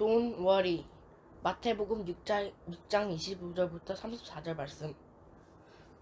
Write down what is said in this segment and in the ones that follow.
Don't worry. 마태복음 6장 25절부터 34절 말씀.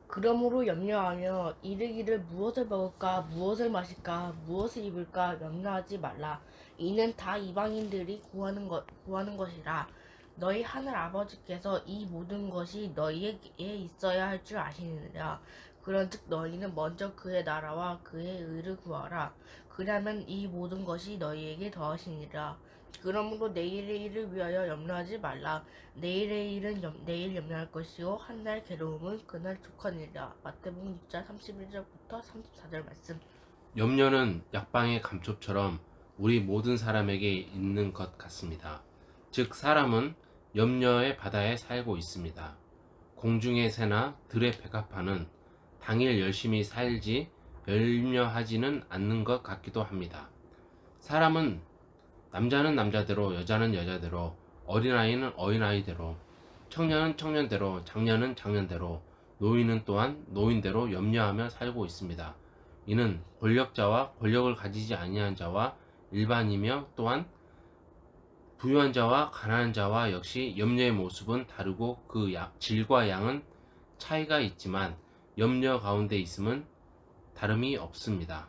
그러므로 염려하며 이르기를 무엇을 먹을까, 무엇을 마실까, 무엇을 입을까 염려하지 말라. 이는 다 이방인들이 구하는 것이라. 너희 하늘 아버지께서 이 모든 것이 너희에게 있어야 할 줄 아시느니라. 그런즉 너희는 먼저 그의 나라와 그의 의를 구하라. 그러면 이 모든 것이 너희에게 더하시니라. 그러므로 내일의 일을 위하여 염려하지 말라. 내일의 일은 내일 염려할 것이요 한 날 괴로움은 그날 족하니라. 마태복음 6장 31절부터 34절 말씀. 염려는 약방의 감촉처럼 우리 모든 사람에게 있는 것 같습니다. 즉 사람은 염려의 바다에 살고 있습니다. 공중의 새나 들의 백합화는 당일 열심히 살지 염려하지는 않는 것 같기도 합니다. 사람은 남자는 남자대로, 여자는 여자대로, 어린아이는 어린아이대로, 청년은 청년대로, 장년은 장년대로, 노인은 또한 노인대로 염려하며 살고 있습니다. 이는 권력자와 권력을 가지지 아니한 자와 일반이며 또한 부유한 자와 가난한 자와 역시 염려의 모습은 다르고 그 질과 양은 차이가 있지만 염려 가운데 있음은 다름이 없습니다.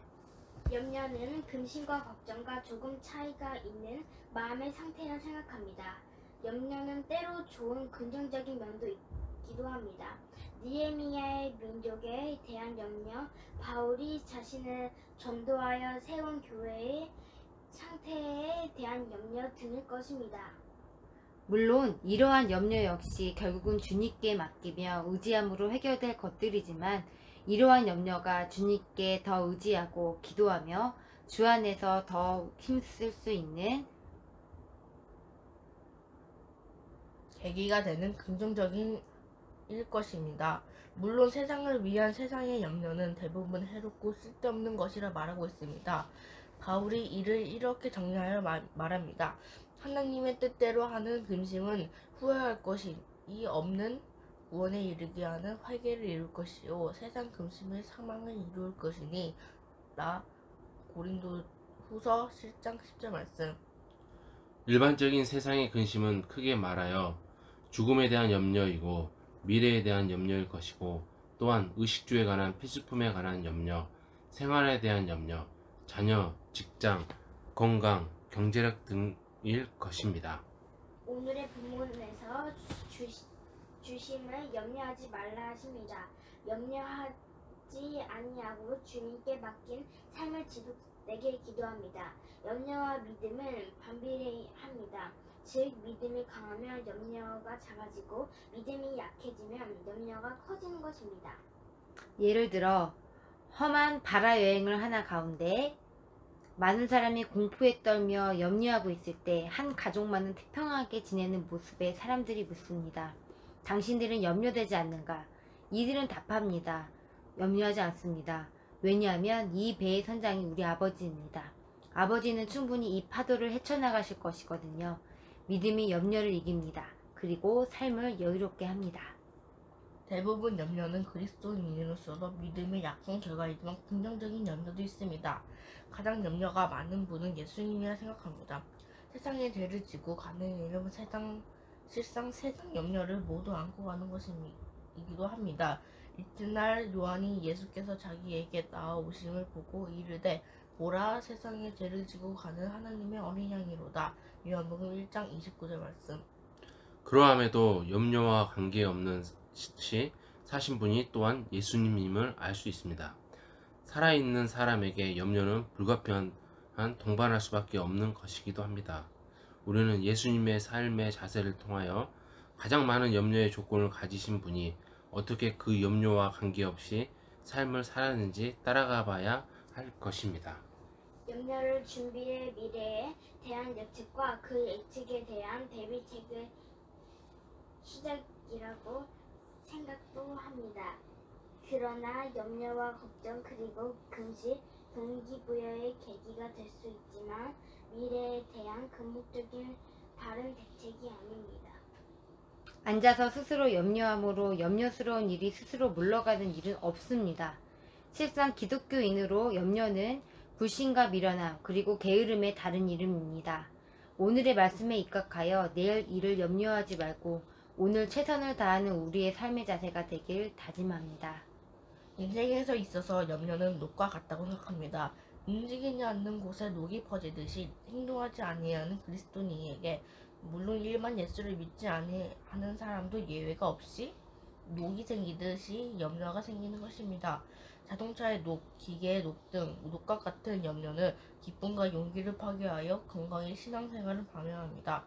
염려는 근심과 걱정과 조금 차이가 있는 마음의 상태라 생각합니다. 염려는 때로 좋은 긍정적인 면도 있기도 합니다. 느헤미야의 민족에 대한 염려, 바울이 자신을 전도하여 세운 교회의 상태에 대한 염려 등일 것입니다. 물론 이러한 염려 역시 결국은 주님께 맡기며 의지함으로 해결될 것들이지만 이러한 염려가 주님께 더 의지하고 기도하며 주 안에서 더 힘쓸 수 있는 계기가 되는 긍정적인 일 것입니다. 물론 세상을 위한 세상의 염려는 대부분 해롭고 쓸데없는 것이라 말하고 있습니다. 바울이 이를 이렇게 정리하여 말합니다. 하나님의 뜻대로 하는 근심은 후회할 것이 없는 구원에 이르게 하는 회개를 이룰 것이요 세상 근심은 사망을 이룰 것이니 라. 고린도후서 7장 10절 말씀. 일반적인 세상의 근심은 크게 말하여 죽음에 대한 염려이고 미래에 대한 염려일 것이고 또한 의식주에 관한 필수품에 관한 염려, 생활에 대한 염려, 자녀, 직장, 건강, 경제력 등일 것입니다. 오늘의 본문에서 주심을 염려하지 말라 하십니다. 염려하지 아니하고 주님께 맡긴 삶을 지속되게 기도합니다. 염려와 믿음은 반비례합니다. 즉 믿음이 강하면 염려가 작아지고 믿음이 약해지면 염려가 커지는 것입니다. 예를 들어 험한 바다 여행을 하나 가운데 많은 사람이 공포에 떨며 염려하고 있을 때 한 가족만은 태평하게 지내는 모습에 사람들이 묻습니다. 당신들은 염려되지 않는가? 이들은 답합니다. 염려하지 않습니다. 왜냐하면 이 배의 선장이 우리 아버지입니다. 아버지는 충분히 이 파도를 헤쳐나가실 것이거든요. 믿음이 염려를 이깁니다. 그리고 삶을 여유롭게 합니다. 대부분 염려는 그리스도인으로서 믿음의 약한 결과이지만 긍정적인 염려도 있습니다. 가장 염려가 많은 분은 예수님이라 생각합니다. 세상의 죄를 지고 가는 일은 실상 세상 염려를 모두 안고 가는 것이기도 합니다. 이튿날 요한이 예수께서 자기에게 나아오심을 보고 이르되 보라 세상의 죄를 지고 가는 하나님의 어린 양이로다. 요한복음 1장 29절 말씀. 그러함에도 염려와 관계없는 시 사신 분이 또한 예수님임을 알 수 있습니다. 살아있는 사람에게 염려는 불가피한 동반할 수밖에 없는 것이기도 합니다. 우리는 예수님의 삶의 자세를 통하여 가장 많은 염려의 조건을 가지신 분이 어떻게 그 염려와 관계없이 삶을 살았는지 따라가 봐야 할 것입니다. 염려를 준비해 미래에 대한 예측과 그 예측에 대한 대비책의 시작이라고 생각도 합니다. 그러나 염려와 걱정 그리고 근심, 동기부여의 계기가 될 수 있지만 미래에 대한 근본적인 바른 대책이 아닙니다. 앉아서 스스로 염려함으로 염려스러운 일이 스스로 물러가는 일은 없습니다. 실상 기독교인으로 염려는 불신과 미련함 그리고 게으름의 다른 이름입니다. 오늘의 말씀에 입각하여 내일 일을 염려하지 말고 오늘 최선을 다하는 우리의 삶의 자세가 되길 다짐합니다. 인생에서 있어서 염려는 녹과 같다고 생각합니다. 움직이지 않는 곳에 녹이 퍼지듯이 행동하지 아니하는 그리스도인에게 물론 일반 예수를 믿지 아니하는 사람도 예외가 없이 녹이 생기듯이 염려가 생기는 것입니다. 자동차의 녹, 기계의 녹 등 녹과 같은 염려는 기쁨과 용기를 파괴하여 건강의 신앙생활을 방해합니다.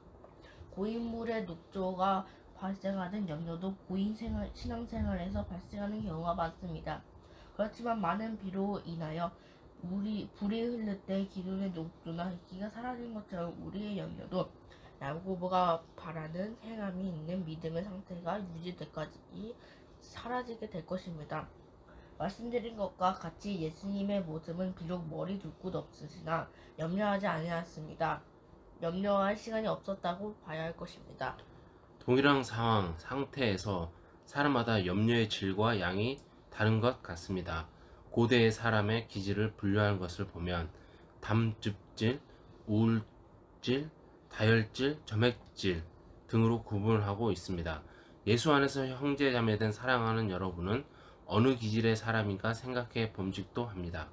고인물의 녹조가 발생하는 염려도 신앙생활에서 발생하는 경우가 많습니다. 그렇지만 많은 비로 인하여 불이 흐를 때 기존의 녹조나 기가 사라진 것처럼 우리의 염려도 야고보가 바라는 행함이 있는 믿음의 상태가 유지될 때까지 사라지게 될 것입니다. 말씀드린 것과 같이 예수님의 모습은 비록 머리 둘 곳 없으시나 염려하지 아니하였습니다. 염려할 시간이 없었다고 봐야 할 것입니다. 동일한 상황, 상태에서 사람마다 염려의 질과 양이 다른 것 같습니다. 고대의 사람의 기질을 분류하는 것을 보면 담즙질, 우울질, 다혈질, 점액질 등으로 구분을 하고 있습니다. 예수 안에서 형제 자매된 사랑하는 여러분은 어느 기질의 사람인가 생각해 봄직도 합니다.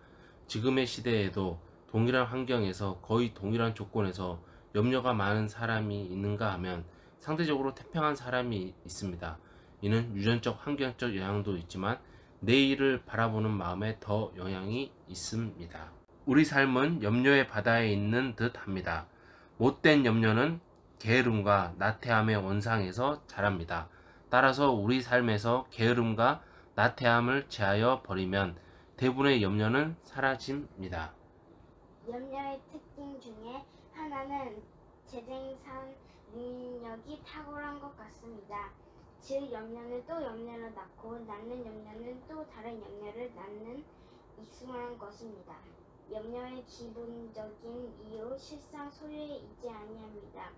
지금의 시대에도 동일한 환경에서 거의 동일한 조건에서 염려가 많은 사람이 있는가 하면 상대적으로 태평한 사람이 있습니다. 이는 유전적, 환경적 영향도 있지만 내일을 바라보는 마음에 더 영향이 있습니다. 우리 삶은 염려의 바다에 있는 듯 합니다. 못된 염려는 게으름과 나태함의 원상에서 자랍니다. 따라서 우리 삶에서 게으름과 나태함을 제하여 버리면 대부분의 염려는 사라집니다. 염려의 특징 중에 하나는 재생산 능력이 탁월한 것 같습니다. 즉 염려는 또 염려를 낳고 낳는 염려는 또 다른 염려를 낳는 익숙한 것입니다. 염려의 기본적인 이유 실상 소유에 있지 아니합니다.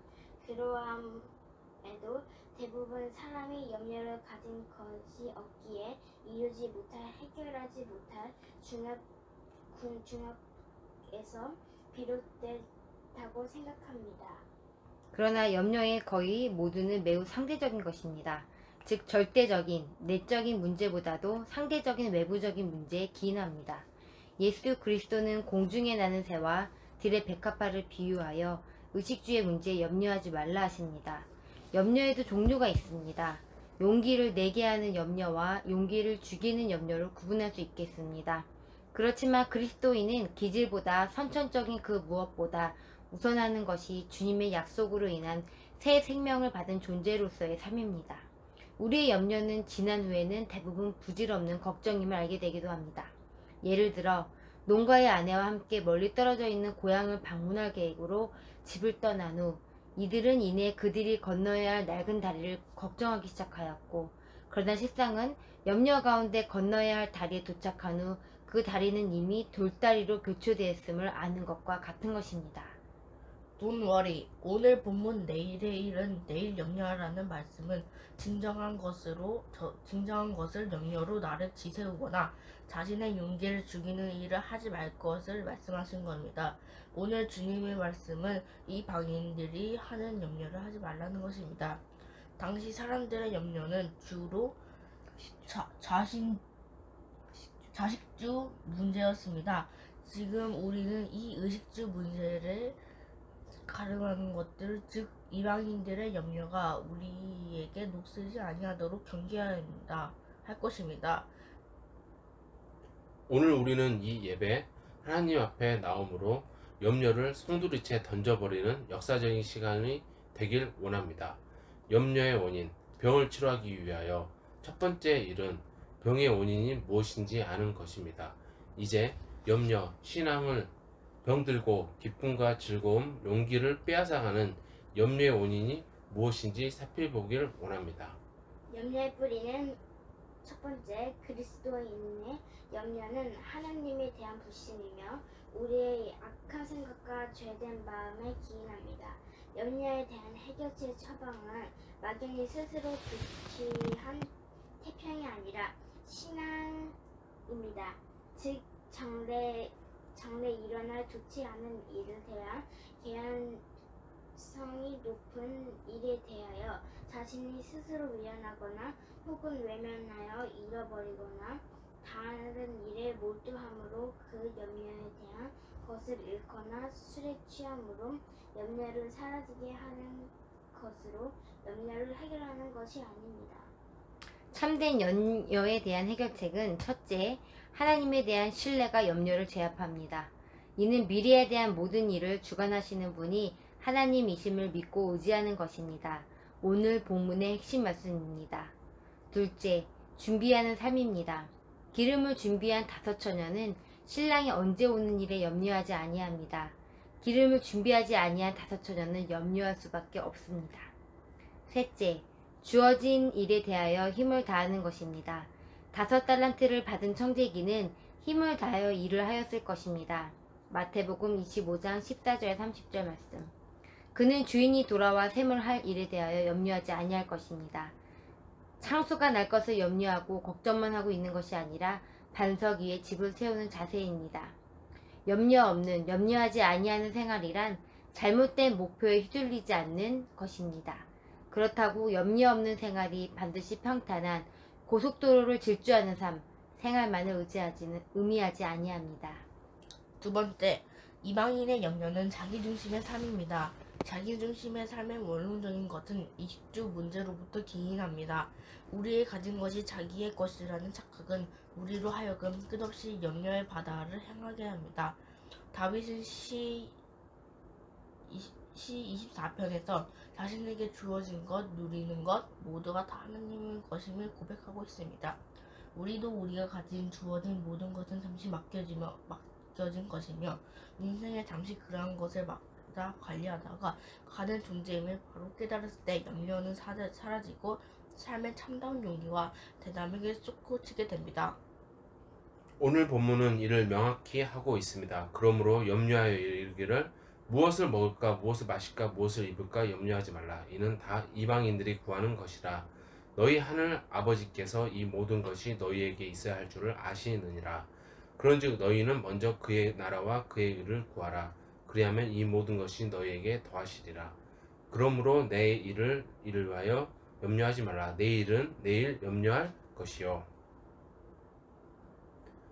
그러함에도 대부분 사람이 염려를 가진 것이 없기에 이루지 못할 해결하지 못할 중압에서 비롯됐다고 생각합니다. 그러나 염려의 거의 모두는 매우 상대적인 것입니다. 즉 절대적인, 내적인 문제보다도 상대적인 외부적인 문제에 기인합니다. 예수 그리스도는 공중에 나는 새와 들의 백합화를 비유하여 의식주의 문제에 염려하지 말라 하십니다. 염려에도 종류가 있습니다. 용기를 내게 하는 염려와 용기를 죽이는 염려를 구분할 수 있겠습니다. 그렇지만 그리스도인은 기질보다 선천적인 그 무엇보다 우선하는 것이 주님의 약속으로 인한 새 생명을 받은 존재로서의 삶입니다. 우리의 염려는 지난 후에는 대부분 부질없는 걱정임을 알게 되기도 합니다. 예를 들어 농가의 아내와 함께 멀리 떨어져 있는 고향을 방문할 계획으로 집을 떠난 후 이들은 이내 그들이 건너야 할 낡은 다리를 걱정하기 시작하였고, 그러나 실상은 염려 가운데 건너야 할 다리에 도착한 후 그 다리는 이미 돌다리로 교체되었음을 아는 것과 같은 것입니다. Don't worry. 오늘 본문 내일의 일은 내일 염려하라는 말씀은 진정한 것을 염려로 나를 지새우거나 자신의 용기를 죽이는 일을 하지 말 것을 말씀하신 겁니다. 오늘 주님의 말씀은 이 방인들이 하는 염려를 하지 말라는 것입니다. 당시 사람들의 염려는 주로 자식주 문제였습니다. 지금 우리는 이 의식주 문제를 가름하는 것들, 즉 이방인들의 염려가 우리에게 녹슬지 아니하도록 경계해야 할 것입니다. 오늘 우리는 이 예배 하나님 앞에 나옴으로 염려를 송두리째 던져버리는 역사적인 시간이 되길 원합니다. 염려의 원인, 병을 치료하기 위하여 첫 번째 일은 병의 원인이 무엇인지 아는 것입니다. 이제 염려, 신앙을 병들고 기쁨과 즐거움, 용기를 빼앗아가는 염려의 원인이 무엇인지 살펴보길 원합니다. 염려의 뿌리는 첫 번째, 그리스도인의 염려는 하나님에 대한 불신이며 우리의 악한 생각과 죄된 마음에 기인합니다. 염려에 대한 해결책 처방은 막연히 스스로 조치한 태평이 아니라 신앙입니다. 즉 장래 일어날 좋지 않은 일에 대한 중요성이 높은 일에 대하여 자신이 스스로 미련하거나 혹은 외면하여 잃어버리거나 다른 일에 몰두함으로 그 염려에 대한 것을 잃거나 술에 취함으로 염려를 사라지게 하는 것으로 염려를 해결하는 것이 아닙니다. 참된 염려에 대한 해결책은 첫째, 하나님에 대한 신뢰가 염려를 제압합니다. 이는 미래에 대한 모든 일을 주관하시는 분이 하나님이심을 믿고 의지하는 것입니다. 오늘 본문의 핵심 말씀입니다. 둘째, 준비하는 삶입니다. 기름을 준비한 5처녀는 신랑이 언제 오는 일에 염려하지 아니합니다. 기름을 준비하지 아니한 5처녀는 염려할 수밖에 없습니다. 셋째, 주어진 일에 대하여 힘을 다하는 것입니다. 5달란트를 받은 청지기는 힘을 다하여 일을 하였을 것입니다. 마태복음 25장 14절 30절 말씀. 그는 주인이 돌아와 셈을 할 일에 대하여 염려하지 아니할 것입니다. 창수가 날 것을 염려하고 걱정만 하고 있는 것이 아니라 반석 위에 집을 세우는 자세입니다. 염려하지 아니하는 생활이란 잘못된 목표에 휘둘리지 않는 것입니다. 그렇다고 염려 없는 생활이 반드시 평탄한 고속도로를 질주하는 삶, 생활만을 의미하지 아니합니다. 두 번째, 이방인의 염려는 자기중심의 삶입니다. 자기중심의 삶의 원론적인 것은 이식주 문제로부터 기인합니다. 우리의 가진 것이 자기의 것이라는 착각은 우리로 하여금 끝없이 염려의 바다를 향하게 합니다. 다윗은 시 24편에서 자신에게 주어진 것, 누리는 것 모두가 다 하나님의 것임을 고백하고 있습니다. 우리도 우리가 가진 주어진 모든 것은 잠시 맡겨진 것이며 인생에 잠시 그러한 것을 맡아 관리하다가 가는 존재임을 바로 깨달았을 때 염려는 사라지고 삶의 참다운 용기와 대담하게 솟구치게 됩니다. 오늘 본문은 이를 명확히 하고 있습니다. 그러므로 염려하여 이르기를 무엇을 먹을까, 무엇을 마실까, 무엇을 입을까 염려하지 말라. 이는 다 이방인들이 구하는 것이라. 너희 하늘 아버지께서 이 모든 것이 너희에게 있어야 할 줄을 아시느니라. 그런즉 너희는 먼저 그의 나라와 그의 의를 구하라. 그리하면 이 모든 것이 너희에게 더하시리라. 그러므로 내 일을 위하여 염려하지 말라. 내 일은 내일 염려할 것이요.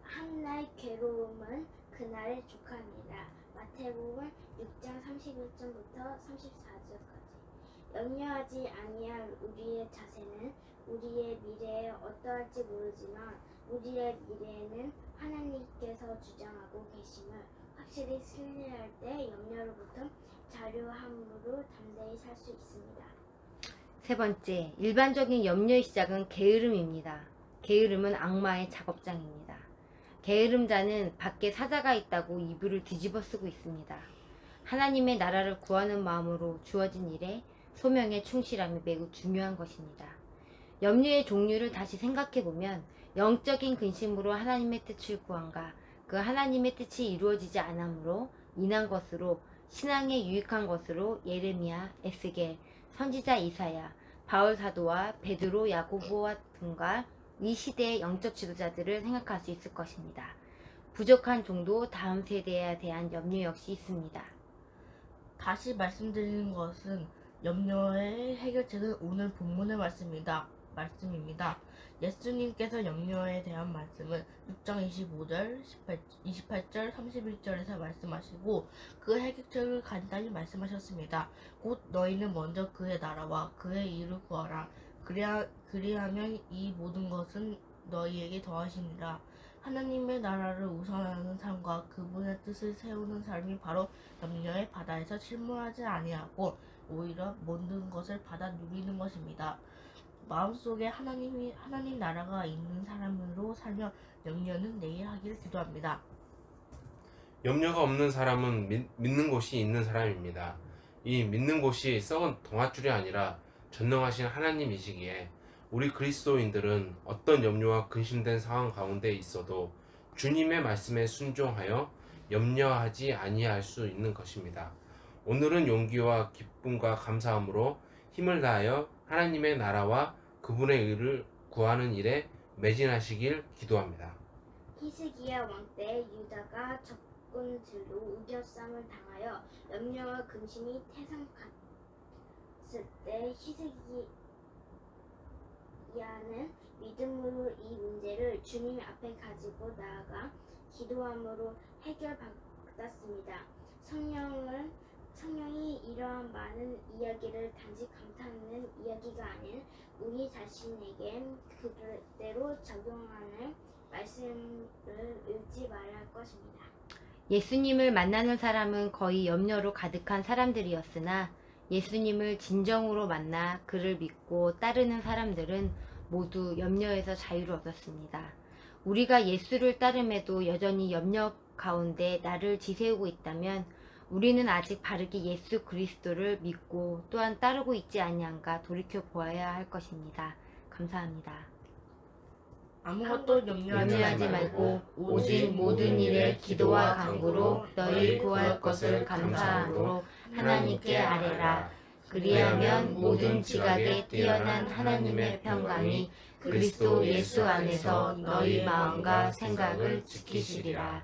한날 괴로움은 그날의 족합니다. 마태복음 6장 31절부터 34절까지. 염려하지 아니할 우리의 자세는 우리의 미래에 어떠할지 모르지만 우리의 미래에는 하나님께서 주장하고 계심을 확실히 신뢰할 때 염려로부터 자유함으로 담대히 살 수 있습니다. 세 번째, 일반적인 염려의 시작은 게으름입니다. 게으름은 악마의 작업장입니다. 게으름자는 밖에 사자가 있다고 이불을 뒤집어 쓰고 있습니다. 하나님의 나라를 구하는 마음으로 주어진 일에 소명에 충실함이 매우 중요한 것입니다. 염려의 종류를 다시 생각해보면 영적인 근심으로 하나님의 뜻을 구한가 그 하나님의 뜻이 이루어지지 않으므로 인한 것으로 신앙에 유익한 것으로 예레미야, 에스겔, 선지자 이사야, 바울 사도와 베드로, 야고보와 등과 이 시대의 영적 지도자들을 생각할 수 있을 것입니다. 부족한 종도 다음 세대에 대한 염려 역시 있습니다. 다시 말씀드리는 것은 염려의 해결책은 오늘 본문의 말씀입니다. 예수님께서 염려에 대한 말씀을 6장 25절, 28절, 31절에서 말씀하시고 그 해결책을 간단히 말씀하셨습니다. 곧 너희는 먼저 그의 나라와 그의 일을 구하라. 그리하면 이 모든 것은 너희에게 더하시니라. 하나님의 나라를 우선하는 삶과 그분의 뜻을 세우는 삶이 바로 염려의 바다에서 침몰하지 아니하고 오히려 모든 것을 받아 누리는 것입니다. 마음속에 하나님 나라가 있는 사람으로 살며 염려는 내일 하기를 기도합니다. 염려가 없는 사람은 믿는 곳이 있는 사람입니다. 이 믿는 곳이 썩은 동아줄이 아니라 전능하신 하나님이시기에 우리 그리스도인들은 어떤 염려와 근심된 상황 가운데 있어도 주님의 말씀에 순종하여 염려하지 아니할 수 있는 것입니다. 오늘은 용기와 기쁨과 감사함으로 힘을 다하여 하나님의 나라와 그분의 의를 구하는 일에 매진하시길 기도합니다. 히스기야 왕 때 유다가 적과 일꾼들로 우겨쌈을 당하여 염려와 근심이 태산갔을 때 히스기야는 믿음으로 이 문제를 주님 앞에 가지고 나아가 기도함으로 해결받았습니다. 성령이 이러한 많은 이야기를 단지 감탄하는 이야기가 아닌 우리 자신에게 그대로 적용하는 말씀을 읽지 말아야 할 것입니다. 예수님을 만나는 사람은 거의 염려로 가득한 사람들이었으나 예수님을 진정으로 만나 그를 믿고 따르는 사람들은 모두 염려에서 자유를 얻었습니다. 우리가 예수를 따름에도 여전히 염려 가운데 나를 지새우고 있다면 우리는 아직 바르게 예수 그리스도를 믿고 또한 따르고 있지 아니한가 돌이켜 보아야 할 것입니다. 감사합니다. 아무것도 염려하지 말고 오직 모든 일에 기도와 간구로 너희 구할 것을 감사함으로 하나님께 아뢰라. 그리하면 모든 지각에 뛰어난 하나님의 평강이 그리스도 예수 안에서 너희 마음과 생각을 지키시리라.